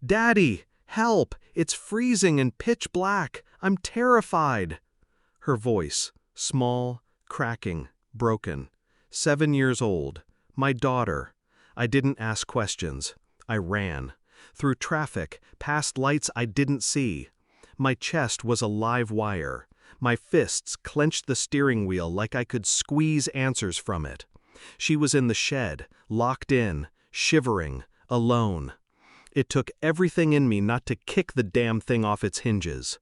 "Daddy, help! It's freezing and pitch black. I'm terrified." Her voice, small, cracking, broken. 7 years old. My daughter. I didn't ask questions. I ran. Through traffic, past lights I didn't see. My chest was a live wire. My fists clenched the steering wheel like I could squeeze answers from it. She was in the shed, locked in, shivering, alone. It took everything in me not to kick the damn thing off its hinges.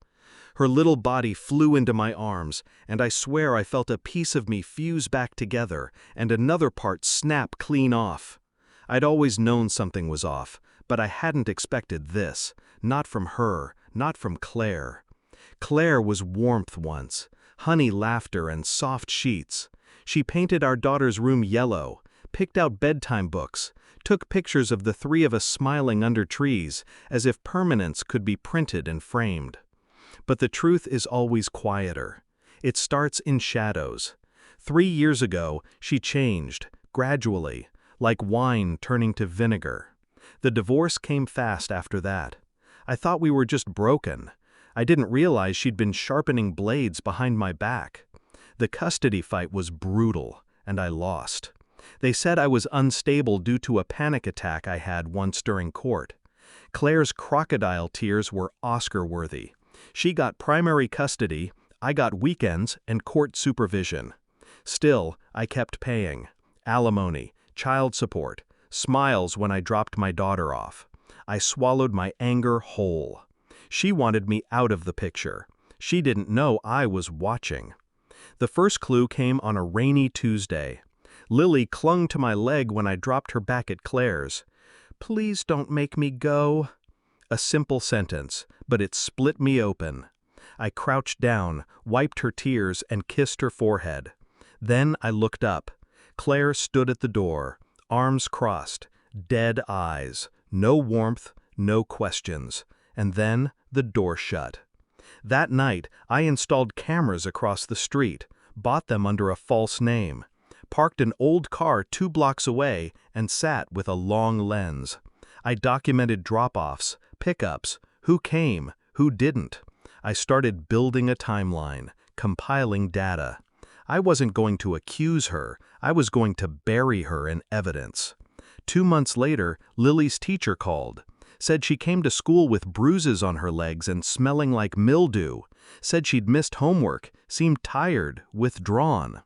Her little body flew into my arms, and I swear I felt a piece of me fuse back together and another part snap clean off. I'd always known something was off, but I hadn't expected this. Not from her, not from Claire. Claire was warmth once, honey laughter and soft sheets. She painted our daughter's room yellow, picked out bedtime books, took pictures of the three of us smiling under trees, as if permanence could be printed and framed. But the truth is always quieter. It starts in shadows. 3 years ago, she changed, gradually, like wine turning to vinegar. The divorce came fast after that. I thought we were just broken. I didn't realize she'd been sharpening blades behind my back. The custody fight was brutal, and I lost. They said I was unstable due to a panic attack I had once during court. Claire's crocodile tears were Oscar-worthy. She got primary custody, I got weekends and court supervision. Still, I kept paying. Alimony, child support, smiles when I dropped my daughter off. I swallowed my anger whole. She wanted me out of the picture. She didn't know I was watching. The first clue came on a rainy Tuesday. Lily clung to my leg when I dropped her back at Claire's. "Please don't make me go." A simple sentence, but it split me open. I crouched down, wiped her tears, and kissed her forehead. Then I looked up. Claire stood at the door, arms crossed, dead eyes, no warmth, no questions. And then the door shut. That night, I installed cameras across the street, bought them under a false name, parked an old car 2 blocks away, and sat with a long lens. I documented drop-offs, pickups, who came, who didn't. I started building a timeline, compiling data. I wasn't going to accuse her, I was going to bury her in evidence. 2 months later, Lily's teacher called. Said she came to school with bruises on her legs and smelling like mildew. Said she'd missed homework, seemed tired, withdrawn.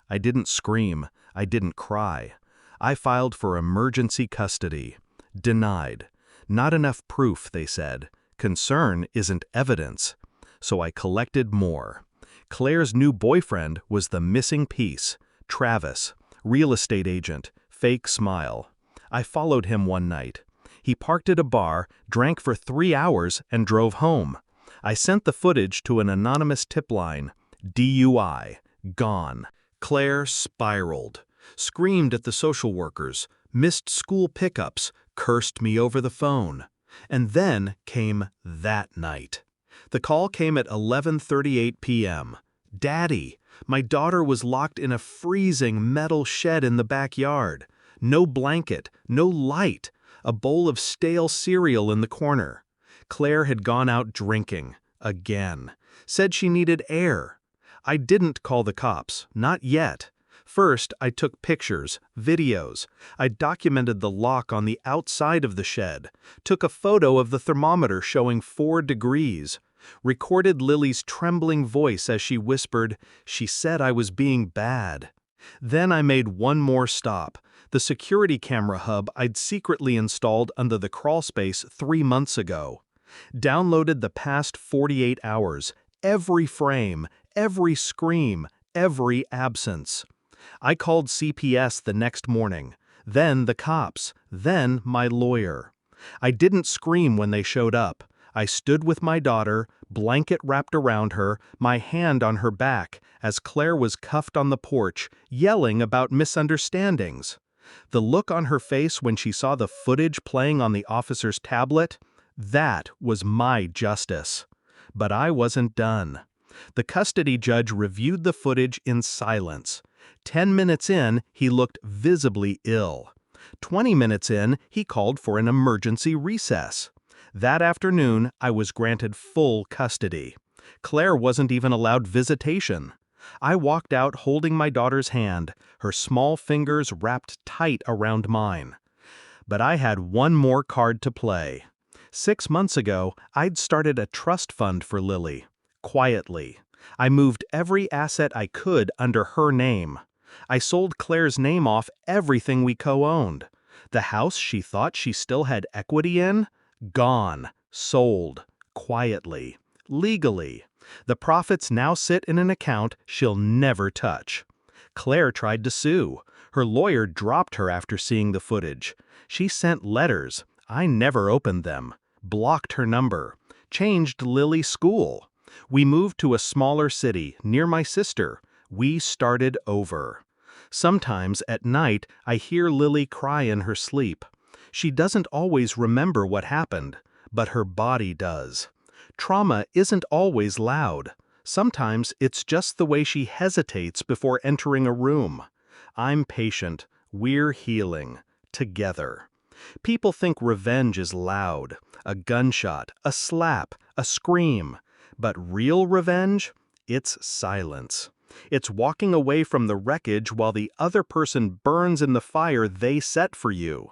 I didn't scream, I didn't cry. I filed for emergency custody. Denied. Not enough proof, they said. Concern isn't evidence. So I collected more. Claire's new boyfriend was the missing piece. Travis, real estate agent, fake smile. I followed him one night. He parked at a bar, drank for 3 hours, and drove home. I sent the footage to an anonymous tip line. DUI. Gone. Claire spiraled. Screamed at the social workers. Missed school pickups. Cursed me over the phone. And then came that night. The call came at 11:38 p.m. "Daddy, my daughter was locked in a freezing metal shed in the backyard. No blanket, no light. A bowl of stale cereal in the corner. Claire had gone out drinking. Again. Said she needed air. I didn't call the cops. Not yet. First, I took pictures, videos. I documented the lock on the outside of the shed. Took a photo of the thermometer showing 4 degrees. Recorded Lily's trembling voice as she whispered, "She said I was being bad." Then I made one more stop. The security camera hub I'd secretly installed under the crawlspace 3 months ago. Downloaded the past 48 hours, every frame, every scream, every absence. I called CPS the next morning, then the cops, then my lawyer. I didn't scream when they showed up. I stood with my daughter, blanket wrapped around her, my hand on her back, as Claire was cuffed on the porch, yelling about misunderstandings. The look on her face when she saw the footage playing on the officer's tablet, that was my justice. But I wasn't done. The custody judge reviewed the footage in silence. 10 minutes in, he looked visibly ill. 20 minutes in, he called for an emergency recess. That afternoon, I was granted full custody. Claire wasn't even allowed visitation. I walked out holding my daughter's hand, her small fingers wrapped tight around mine. But I had one more card to play. 6 months ago, I'd started a trust fund for Lily. Quietly. I moved every asset I could under her name. I sold Claire's name off everything we co-owned. The house she thought she still had equity in? Gone. Sold. Quietly. Legally. The profits now sit in an account she'll never touch. Claire tried to sue. Her lawyer dropped her after seeing the footage. She sent letters. I never opened them. Blocked her number. Changed Lily's school. We moved to a smaller city, near my sister. We started over. Sometimes, at night, I hear Lily cry in her sleep. She doesn't always remember what happened, but her body does. Trauma isn't always loud. Sometimes it's just the way she hesitates before entering a room. I'm patient. We're healing. Together. People think revenge is loud. A gunshot, a slap, a scream. But real revenge? It's silence. It's walking away from the wreckage while the other person burns in the fire they set for you.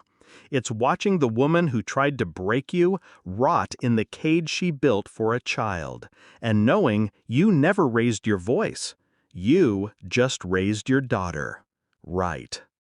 It's watching the woman who tried to break you rot in the cage she built for a child, and knowing you never raised your voice. You just raised your daughter. Right.